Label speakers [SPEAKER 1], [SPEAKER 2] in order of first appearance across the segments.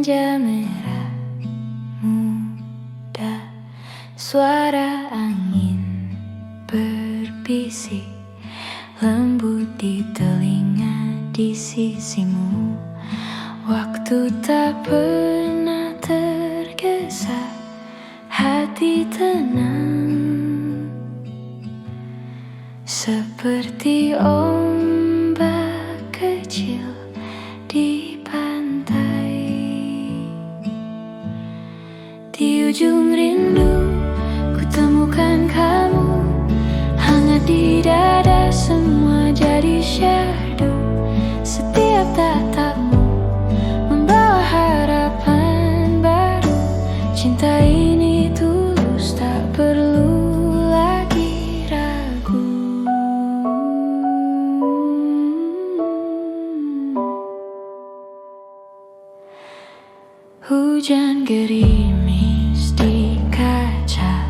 [SPEAKER 1] Senja merah muda, suara angin berbisik lembut di telinga di sisimu. Waktu tak pernah tergesa, hati tenang seperti ombak kecil di pantai. Di ujung rindu ku temukan kamu, hangat di dada, semua jadi syahdu. Setiap tatapmu membawa harapan baru. Cinta ini tulus, tak perlu lagi ragu. Hujan gerimis di kaca,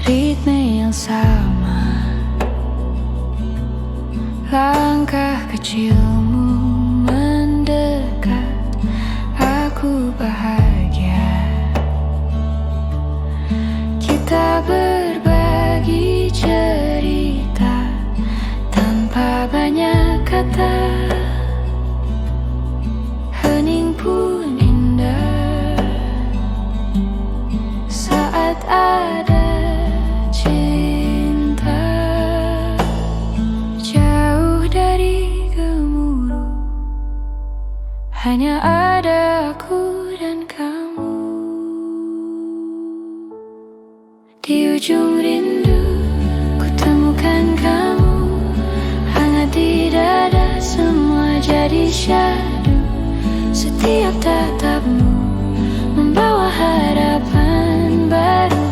[SPEAKER 1] ritme yang sama. Langkah kecilmu mendekat, aku bahagia. Kita berbagi cerita tanpa banyak kata. Hening pun indah saat ada cinta. Jauh dari gemuruh, hanya ada aku dan kamu. Di ujung rindu ku temukan kamu, hangat di dada, semua jadi syahdu. Setiap tatapmu membawa harapan baru.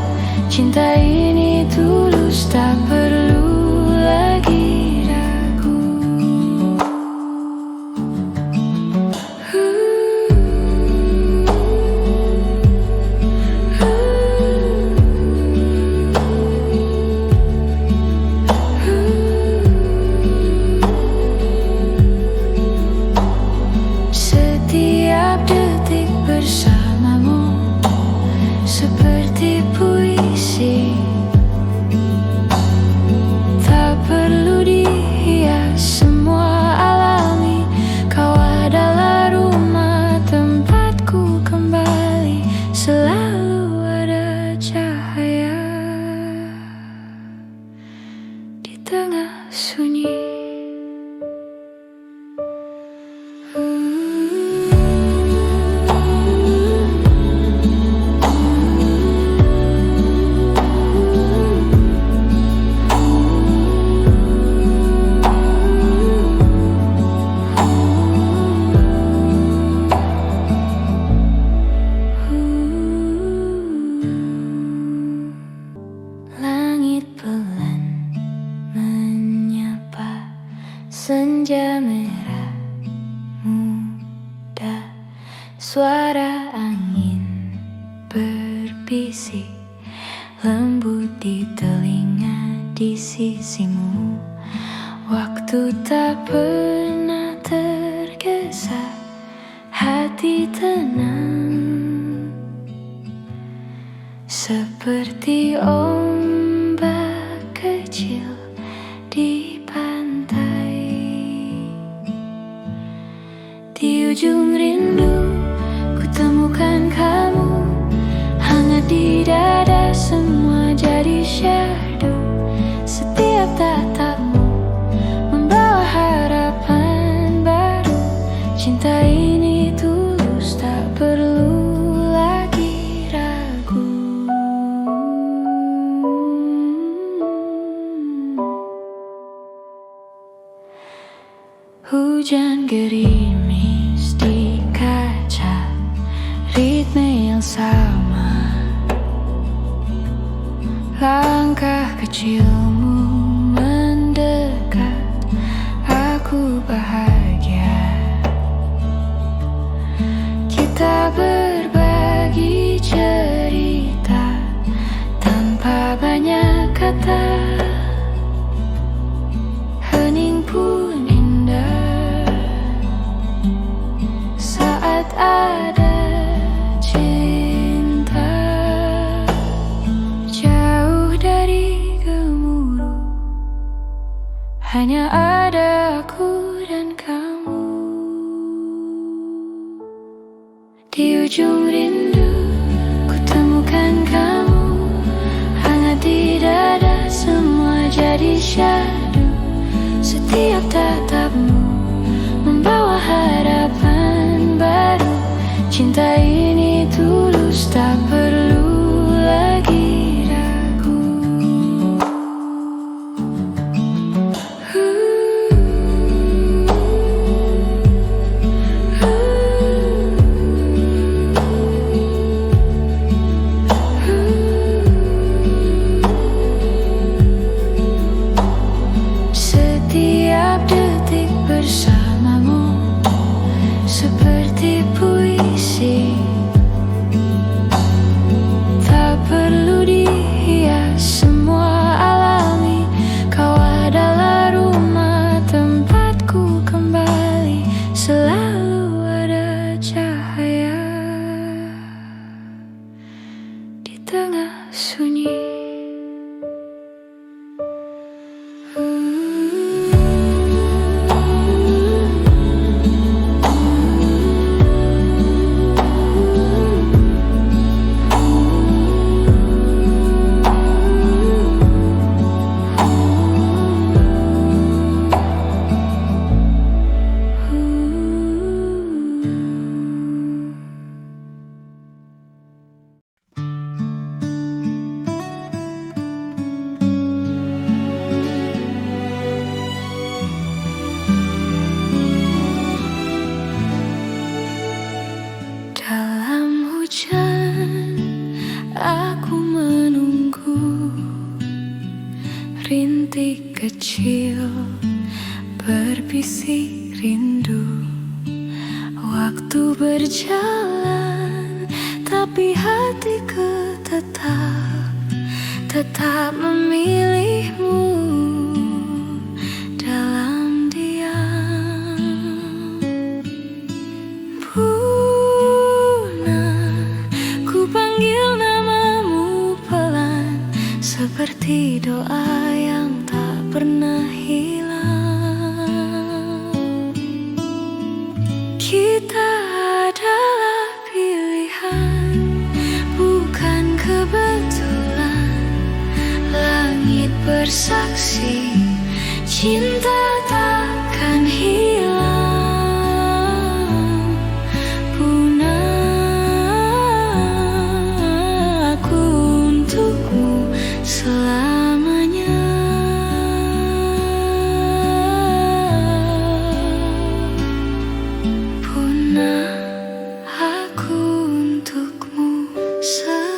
[SPEAKER 1] Cinta ini tulus, tak perlu lagi ragu. Setiap detik bersamamu seperti puisi, tak perlu dihias, semua alami. Kau adalah rumah tempatku kembali, selalu ada cahaya di tengah sunyi. Langit pelan menyapa, senja merah muda, suara angin berbisik lembut di telinga di sisimu. Waktu tak pernah tergesa, hati tenang seperti ombak kecil di pantai. Di ujung rindu ku temukan kamu, hangat di dada, semua jadi syahdu. Setiap tatapmu membawa harapan baru. Cinta ini tulus, tak perlu lagi ragu. Hujan gerimis di kaca, ritme yang sama. Langkah kecilmu mendekat, aku bahagia. Kita berbagi cerita tanpa banyak kata. Hening pun indah saat ada hanya ada aku dan kamu. Di ujung rindu ku temukan kamu, hangat di dada, semua jadi syahdu. Setiap tatapmu membawa harapan baru. Cinta ini tulus, tak perlu lagi ragu. Setiap detik bersamamu seperti puisi, tak perlu dihias, semua alami. Kau adalah rumah tempatku kembali, selalu ada cahaya di tengah sunyi. Dalam hujan aku menunggu, rintik kecil berbisik rindu. Waktu berjalan tapi hatiku tetap memilihmu. Dalam diam ku panggil namamu pelan, seperti doa yang tak pernah hilang. Kita adalah pilihan, bukan kebetulan. Langit bersaksi, cinta takkan hilang. Punah aku untukmu selamanya. Punah aku untukmu selamanya.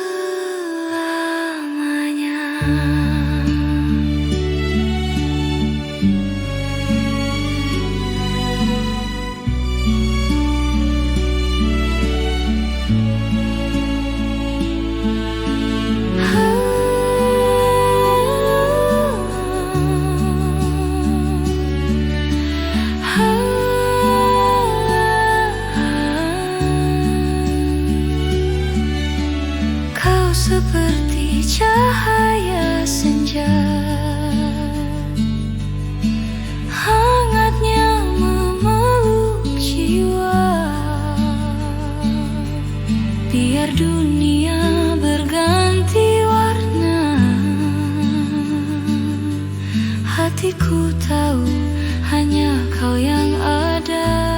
[SPEAKER 1] Kau seperti cahaya senja, hangatnya memeluk jiwa. Biar dunia berganti warna, hatiku tahu hanya kau yang ada.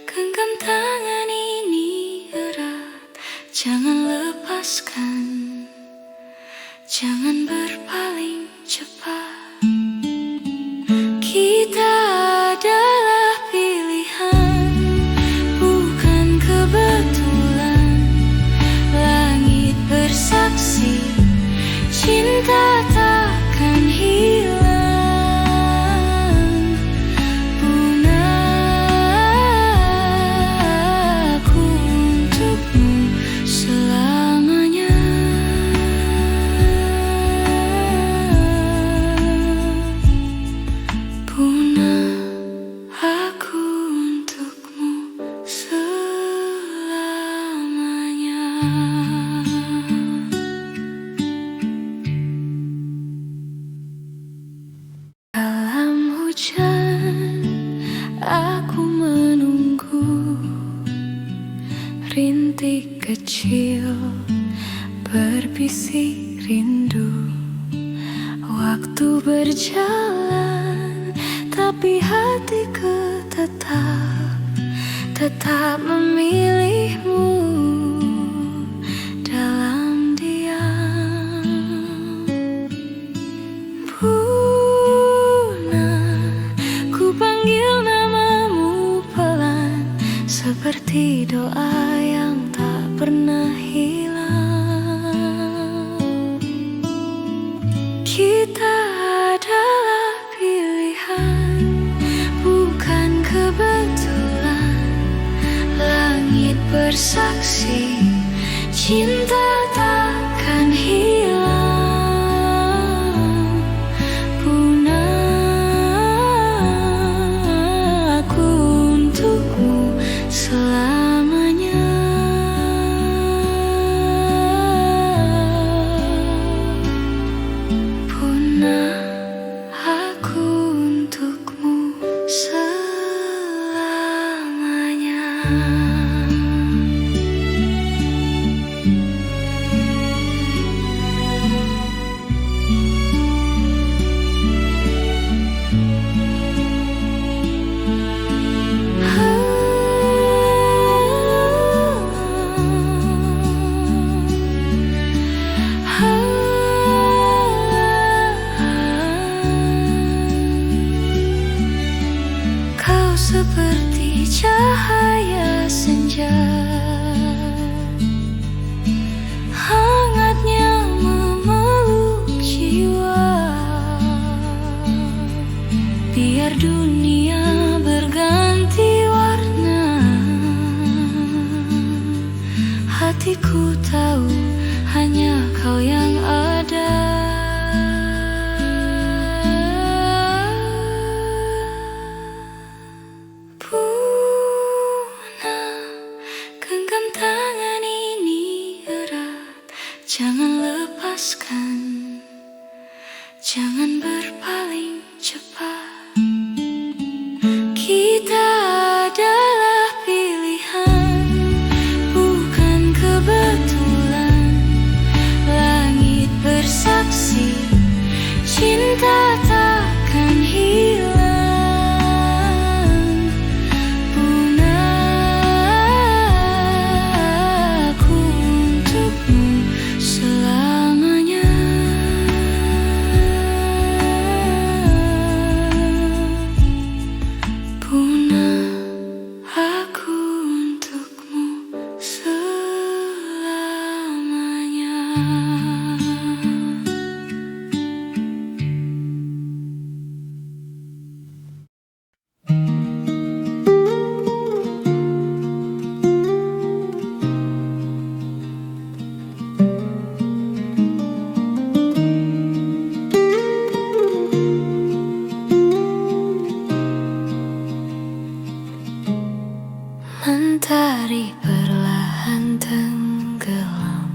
[SPEAKER 1] Genggam tangan ini erat, jangan lepaskan, jangan berpaling cepat. Kita adalah pilihan, bukan kebetulan. Langit bersaksi, mimpi kecil berbisik rindu. Waktu berjalan, tapi hatiku tetap memilihmu dalam diam. Puna, ku panggil namamu pelan, seperti doa yang tak pernah hilang. Kita adalah pilihan, bukan kebetulan. Langit bersaksi, cinta takkan hilang. Puna, aku untukmu selamanya. Puna, aku untukmu selamanya. Kau seperti cahaya senja, hangatnya memeluk jiwa. Biar dunia berganti warna, hatiku tahu hanya kau yang ada. Puna, genggam tangan ini erat, jangan lepaskan, jangan berpaling cepat. Kita adalah pilihan, bukan kebetulan. Langit bersaksi, cinta takkan hilang. Puna, aku untukmu selamanya. Puna, aku untukmu selamanya. Mentari perlahan tenggelam,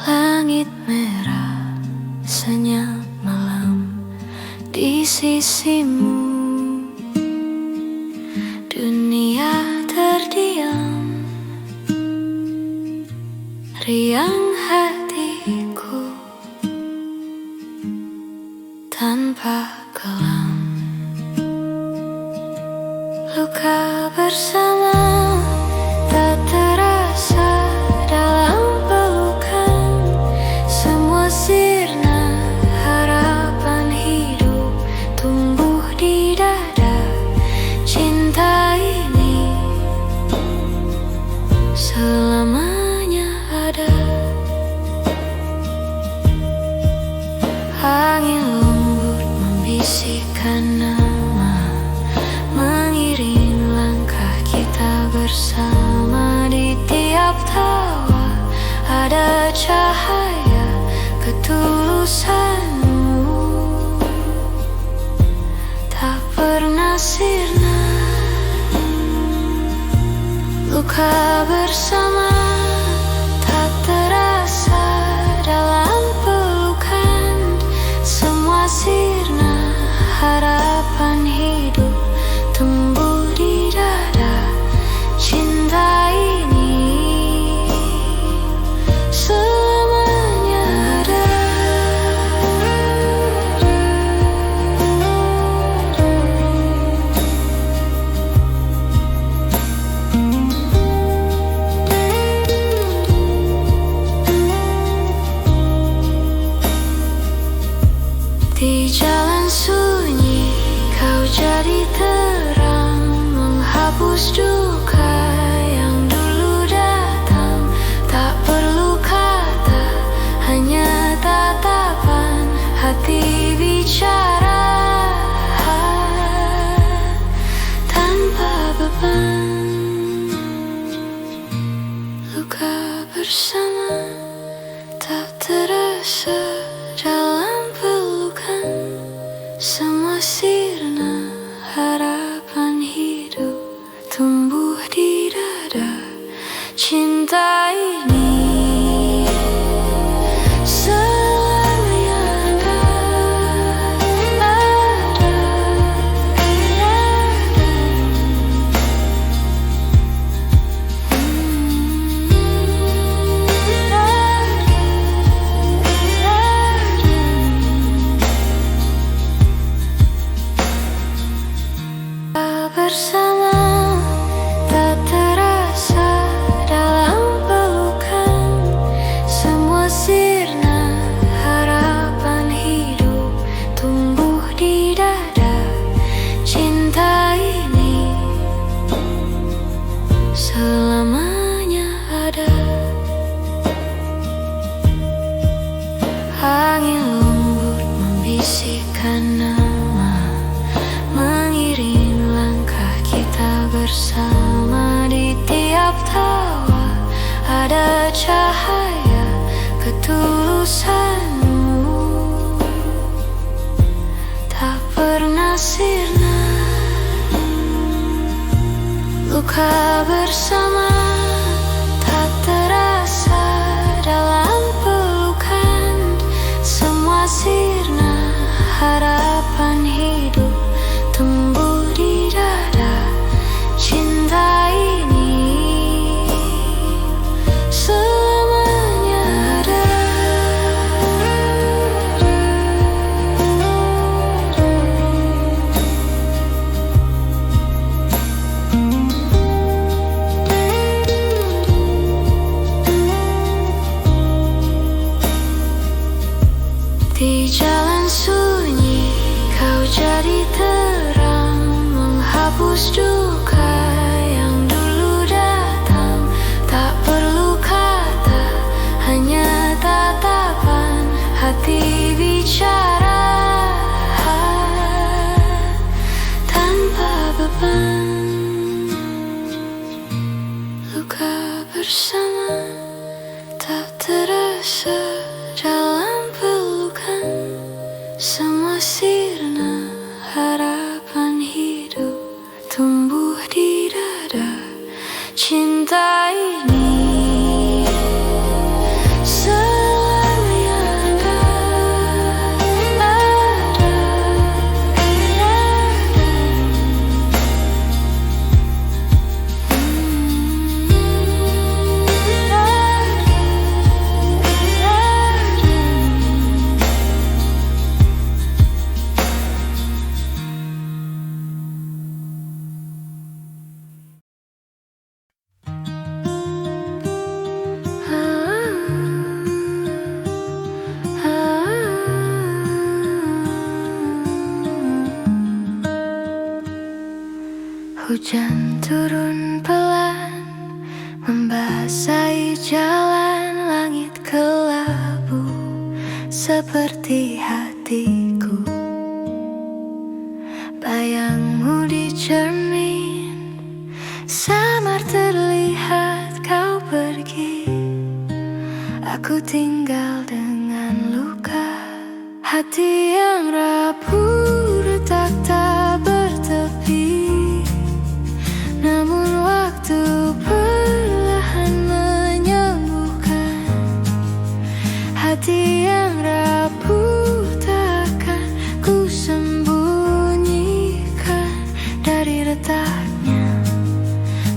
[SPEAKER 1] langit merah senyap malam. Di sisimu dunia terdiam, riang hatiku tanpa kelam. Luka bersama tak terasa dalam pelukan. Semua sirna harapan hidup tumbuh di dada. Cinta ini selamanya ada. Angin lembut membisikkan nama, mengiring langkah kita bersama. Di tiap tawa ada cahaya ketulusanmu, tak pernah sirna. Luka bersama tak terasa dalam pelukan. Semua sirna harapan hidup tumbuh di dada. Cinta ini menghapus duka yang dulu datang. Tak perlu kata, hanya tatapan hati bicara tanpa beban. Luka bersama tak terasa dalam pelukan. Semua sirna harapan hidup tumbuh di dada. Cinta ini selamanya ada. Bersama tak terasa dalam pelukan. Semua sirna harapan hidup tumbuh di dada. Cinta ini selamanya ada. Angin lembut membisikkan nama, mengiring langkah kita bersama. Di tiap tawa ada cahaya ketulusanmu. Tak pernah sirna. Luka bersama tak terasa dalam pelukan. Semua sirna harapan hidup tumbuh di dada. Cinta ini selamanya ada. Di jalan sunyi kau jadi terang, menghapus duka yang dulu datang. Tak perlu kata, hanya tatapan hati bicara tanpa beban. Luka bersama tak terasa dalam pelukan. Semua sirna harapan hidup tumbuh di dada. Cinta ini selamanya ada. Hujan turun pelan, membasahi jalan. Langit kelabu seperti hatiku. Bayangmu di cermin, samar terlihat kau pergi. Aku tinggal dengan luka, hati yang rapuh, retak tak bertepi. Namun waktu perlahan menyembuhkan. Hati yang rapuh takkan ku sembunyikan. Dari retaknya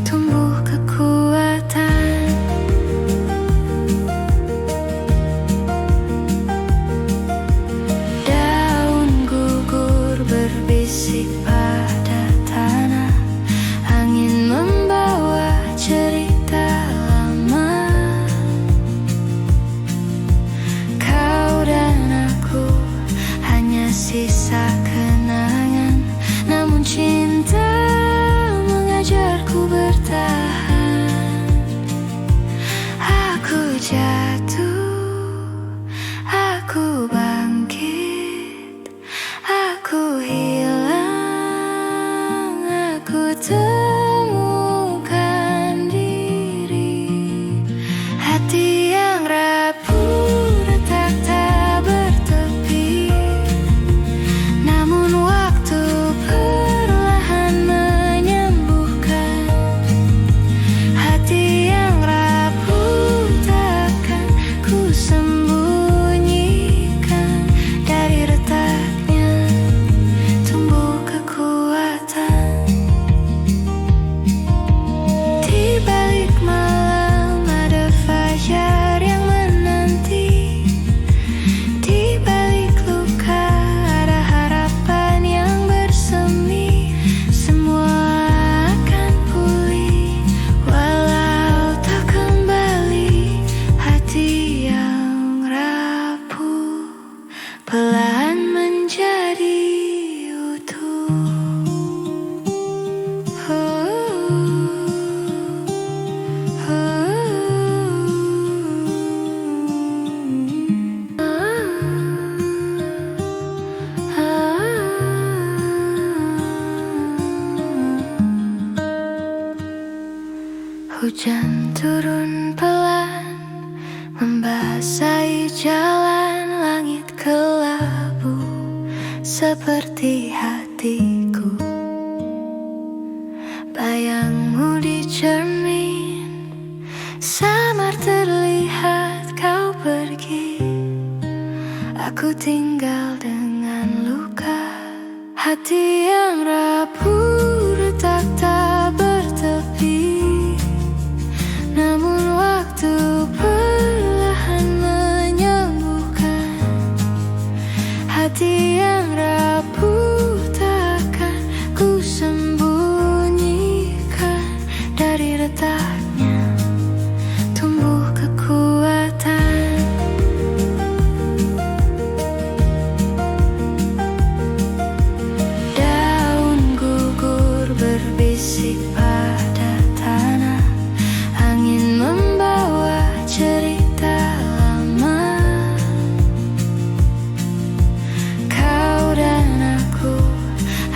[SPEAKER 1] tumbuh kekuatan. Daun gugur Hujan turun pelan, membasahi jalan. Langit kelabu seperti hatiku. Bayangmu di cermin, samar terlihat kau pergi. Aku tinggal dengan luka, hati yang rapuh, retak tak bertepi. Namun waktu perlahan menyembuhkan. Hati yang rapuh takkan ku sembunyikan. Dari retaknya tumbuh kekuatan. Daun gugur berbisik pada tanah. Angin membawa cerita lama. Kau dan aku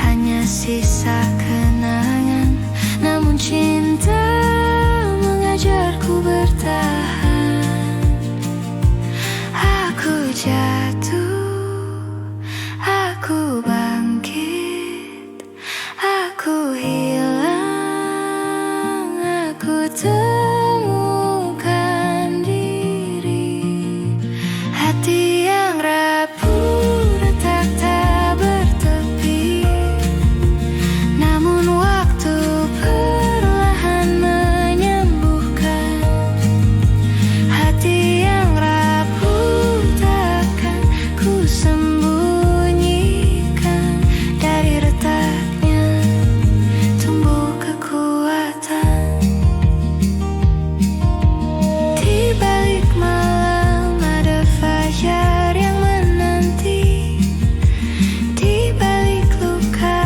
[SPEAKER 1] hanya sisa kenangan. Namun cinta mengajarku bertahan. Aku jatuh, aku bangkit. Aku hilang, aku temukan diri. Hati yang rapuh, retak tak bertepi. Namun waktu perlahan menyembuhkan. Hati yang rapuh takkan ku sembunyikan. Dari retaknya tumbuh kekuatan. Di balik malam ada fajar yang menanti. Di balik luka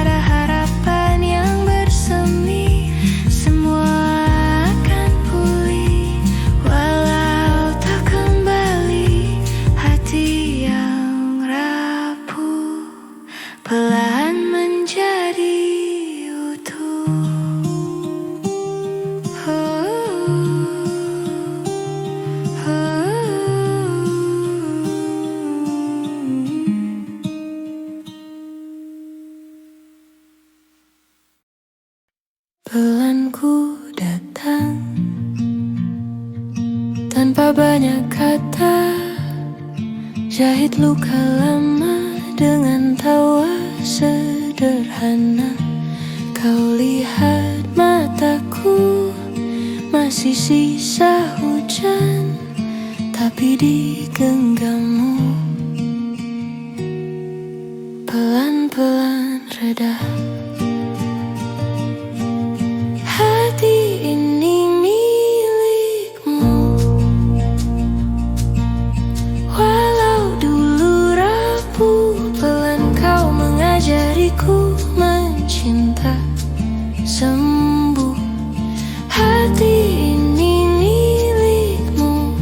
[SPEAKER 1] ada harapan yang bersemi. Semua akan pulih walau tak kembali. Hati yang rapuh perlahan menjadi utuh. Pelanku datang tanpa banyak kata. Jahit luka lama dengan tawa sederhana. Kau lihat mataku, masih sisa hujan, tapi di genggammu pelan-pelan reda. Hati ini milikmu, walau dulu rapuh. Pelan kau mengajariku mencinta, sembuh. Hati ini milikmu,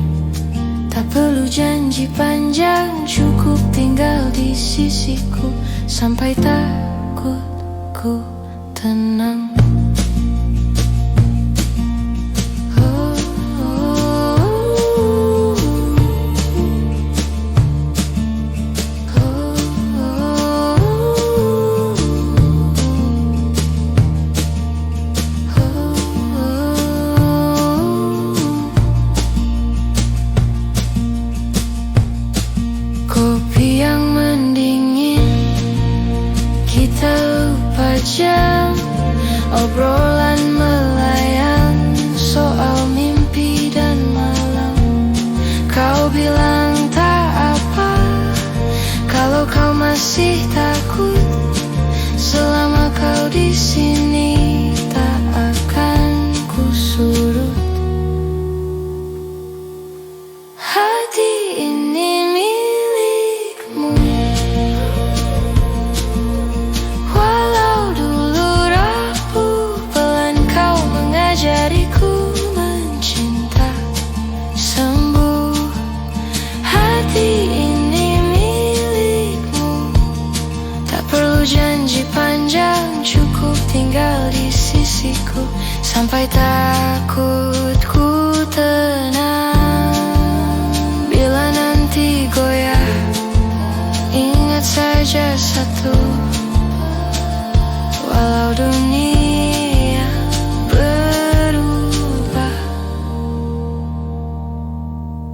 [SPEAKER 1] tak perlu janji panjang. Cukup tinggal di sisiku sampai takutku tenang. Kopi yang mendingin, kita lupa jam. Obrolan melayang soal mimpi dan malam. Kau bilang tak apa kalau kau masih takut. Selama kau di sini tak akan ku surut. Hati ini milikmu, walau dulu rapuh. Pelan kau mengajariku mencinta, sembuh. Hati ini milikmu, tak perlu janji panjang. Cukup tinggal di sisiku sampai takutku tenang. Bila nanti goyah, ingat saja satu, walau dunia berubah,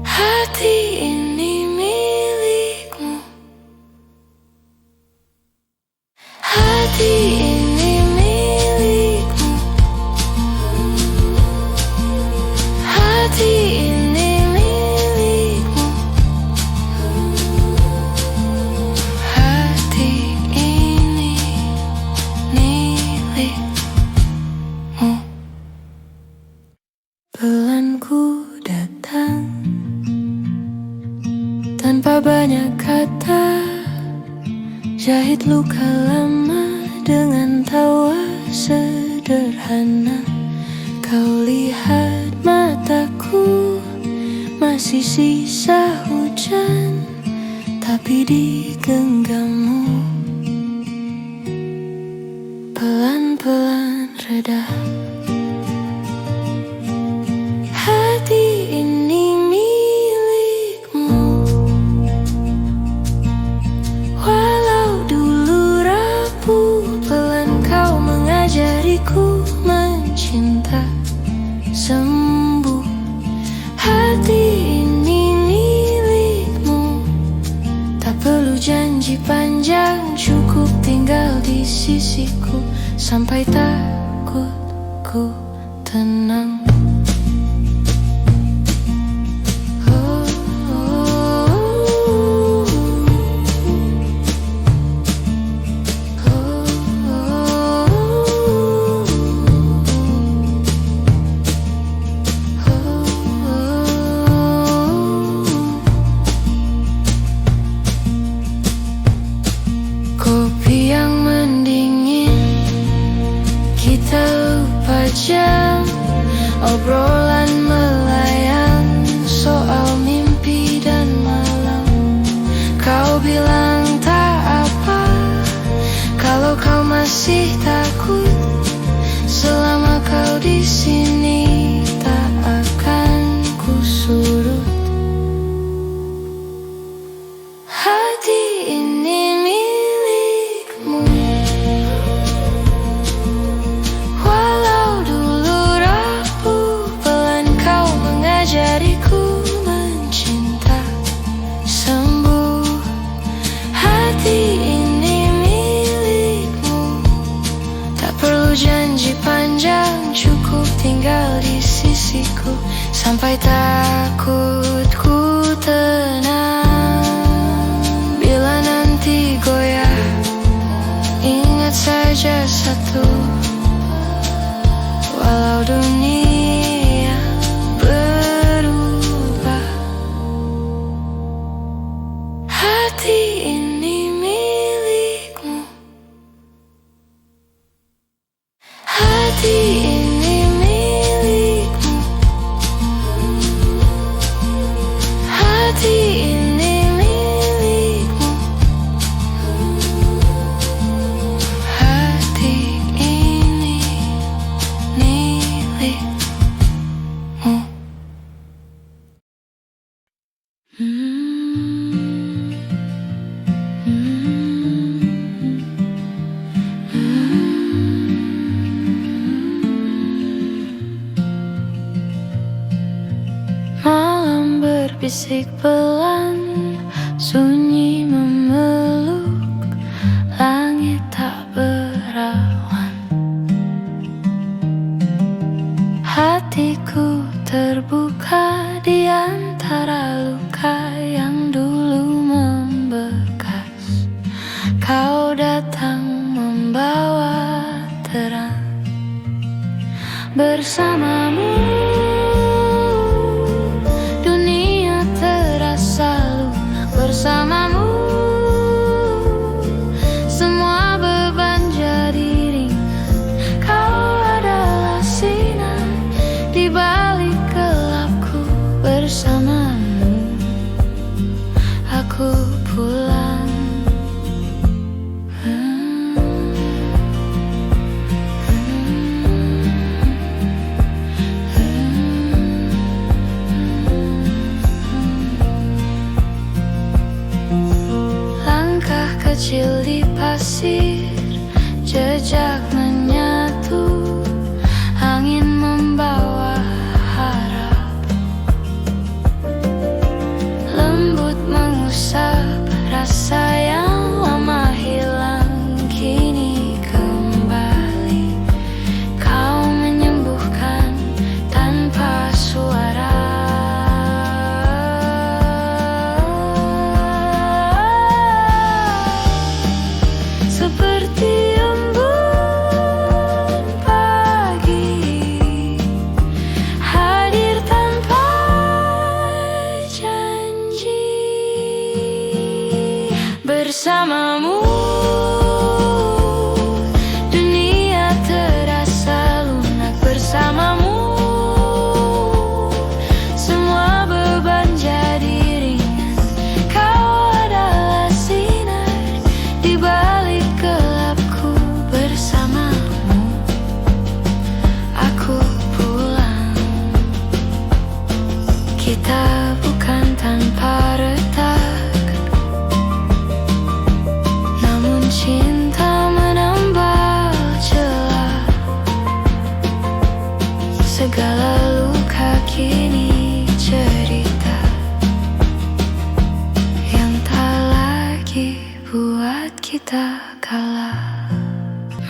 [SPEAKER 1] hati ini milikmu. Hati ini milikmu. Hati ini milikmu. Hati ini milikmu. Bulanku datang tanpa banyak kata, jahit luka lama dengan tawa sederhana. Kau lihat mataku, masih sisa hujan, tapi di genggammu pelan-pelan reda. Hati ini milikmu. Walau dulu rapuh, pelan kau mengajariku mencinta, sembuh. Hati ini milikmu. Tak perlu janji panjang, cukup tinggal di sisiku sampai takutku tenang. Kopi yang mendingin, kita lupa jam, obrolan melayang soal mimpi dan malam. Kau bilang tak apa kalau kau masih takut, selama kau di sini tak akan kusurut. Hati ini milikmu. Walau dulu rapuh, pelan kau mengajariku mencinta, sembuh. Hati ini milikmu. Tak perlu janji panjang, cukup tinggal di sisiku sampai takutku tenang. Bila nanti goyah, ingat saja satu, walau dunia berubah, hati ini milikmu. Hati ini milikmu. Hati ini milikmu. Hati ini milikmu. Malam berbisik pelan, sunyi memeluk, langit tak berawan. Hatiku terbuka di antara luka yang dulu membekas. Kau datang membawa terang. Bersamamu dunia terasa lunak. Bersamamu semua beban jadi ringan. Kau adalah sinar di balik gelapku. Bersamamu aku pulang. kecil di pasir, jejak menyatu, angin membawa harap. Lembut mengusap rasa yang lama hilang, kini kembali. Kau menyembuhkan tanpa suara. Seperti embun pagi, hadir tanpa janji. Bersamamu dunia terasa lunak, bersamamu semua beban jadi ringan. Kau adalah sinar di balik gelapku, bersamamu aku pulang. Kita bukan tanpa retak, namun cinta menambal celah. Segala luka kini cerita yang tak lagi buat kita kalah.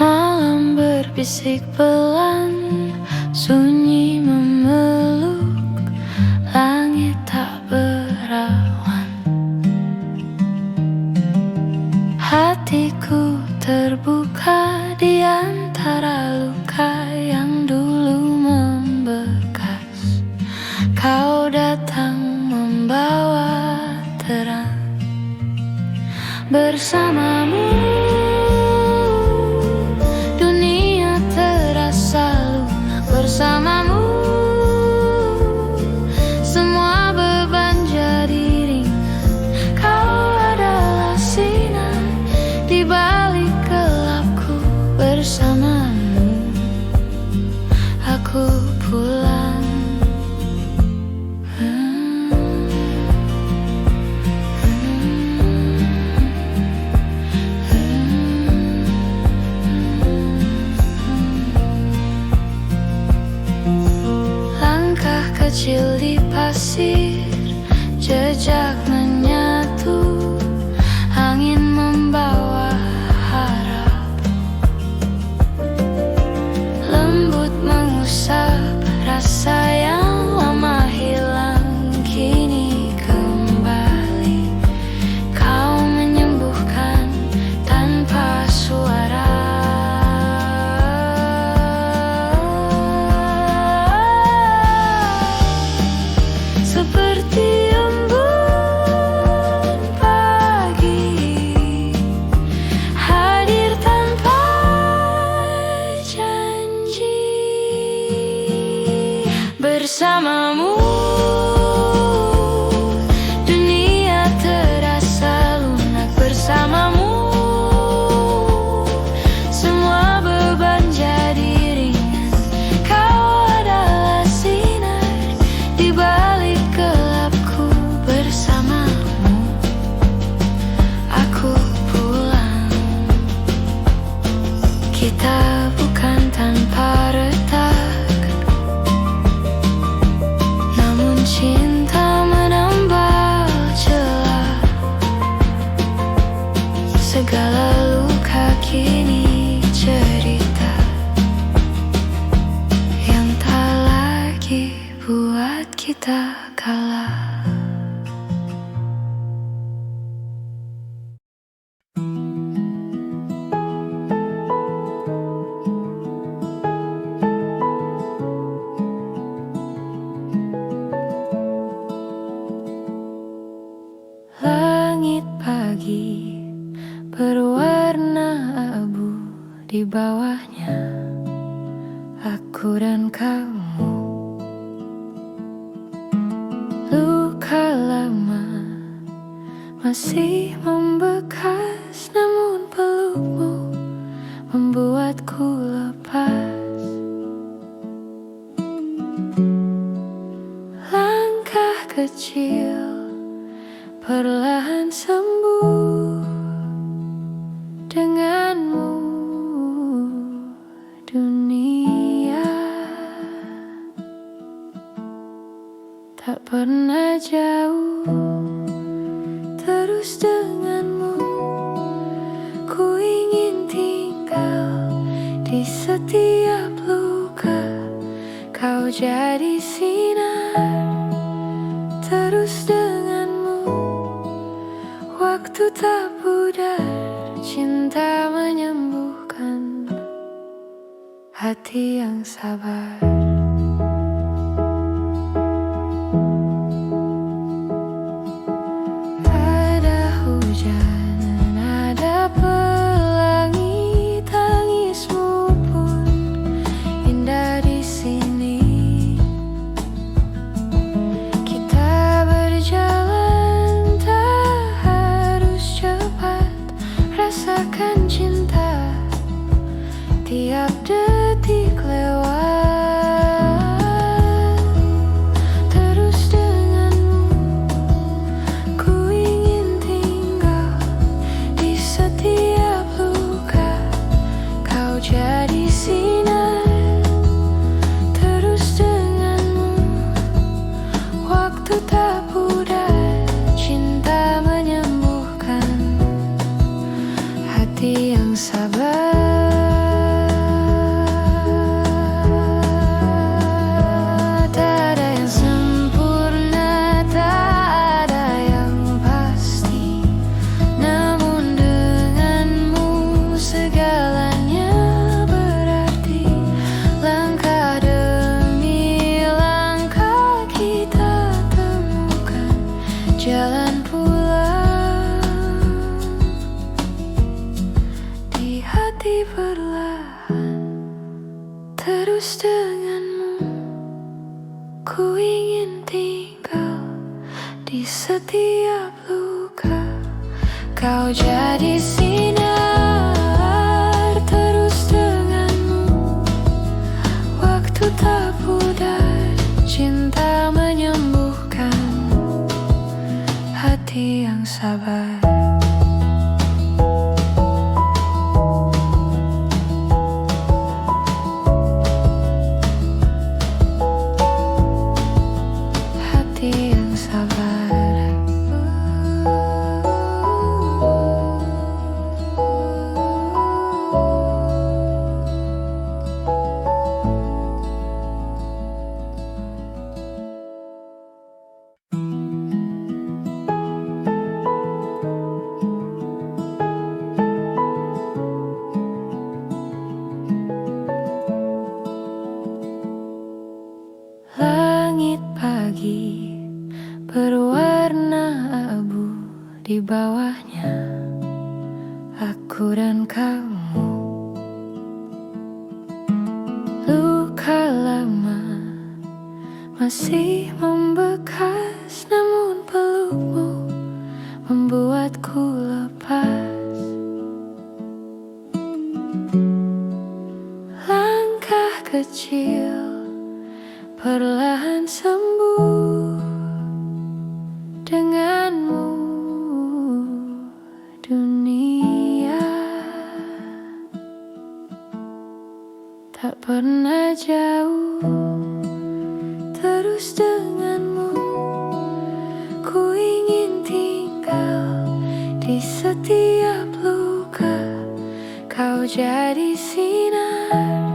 [SPEAKER 1] Malam berbisik pelan, sunyi memeluk, langit tak berawan. Hatiku terbuka di antara luka yang dulu membekas. Kau datang membawa terang. Bersamamu dunia terasa lunak, bersamamu semua beban jadi ringan. Kau adalah sinar di balik gelapku, bersamamu aku pulang. Langkah kecil di pasir, jejak menyatu, angin membawa harap. Lembut mengusap rasa yang lama hilang, kini kembali. Kau menyembuhkan tanpa suara. Seperti embun pagi, hadir tanpa janji. Bersamamu dunia terasa lunak, bersamamu semua beban jadi ringan. Kau adalah sinar di balik gelapku, bersamamu aku pulang. Kita bukan tanpa retak, namun cinta menambal celah. Segala luka kini cerita yang tak lagi buat kita kalah. Langit pagi berwarna abu, di bawahnya aku dan kamu. Luka lama masih membekas, namun pelukmu membuatku lepas. Langkah kecil perlahan sembuh, tak pernah jauh. Terus denganmu ku ingin tinggal di setiap luka. Kau jadi sinar. Terus denganmu waktu tak pudar. Cinta menyembuhkan hati yang sabar. Rasakan cinta tiap detik lewat. Terus denganmu ku ingin tinggal di setiap luka. Kau jadi sinar. Terus denganmu waktu tak pudar. Cinta menyembuhkan hati yang sabar. Tak ada yang sempurna, tak ada yang pasti. Namun denganmu segalanya berarti. Langkah demi langkah kita temukan jalan pulang. Hati perlahan. Terus denganmu ku ingin tinggal di setiap luka. Kau jadi sinar. Terus denganmu waktu tak pudar. Cinta menyembuhkan hati yang sabar. Langit pagi berwarna abu, di bawahnya aku dan kamu. Luka lama masih membekas, namun pelukmu membuatku lepas. Langkah kecil perlahan sembuh denganmu. Dunia tak pernah jauh. Terus denganmu ku ingin tinggal di setiap luka. Kau jadi sinar.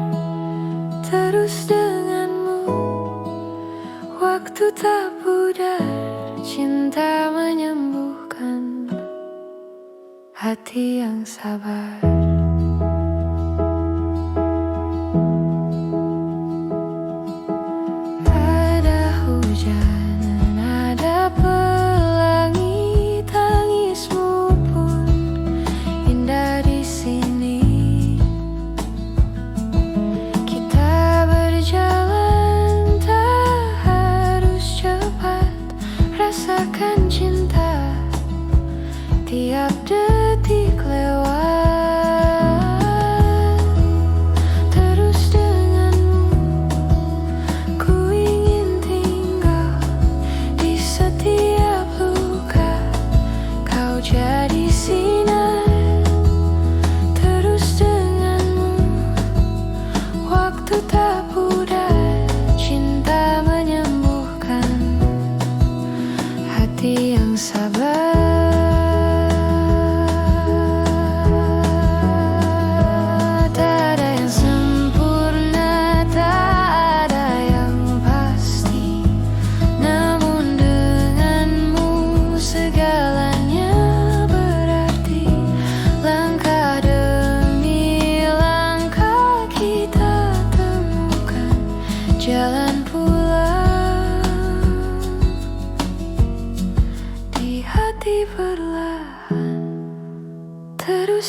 [SPEAKER 1] Terus denganmu waktu tak pudar. Cinta menyembuhkan hati yang sabar. Ada hujan, ada pelangi, tangismu pun indah di sini. Kita berjalan tak harus cepat. Rasakan cinta tiap detik lewat.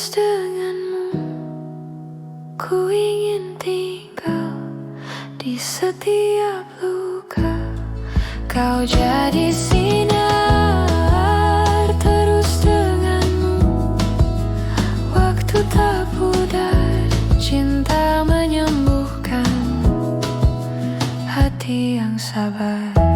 [SPEAKER 1] terus denganmu. Ku ingin tinggal di setiap luka. Kau jadi sinar terus denganmu. Waktu tak pudar, cinta menyembuhkan hati yang sabar.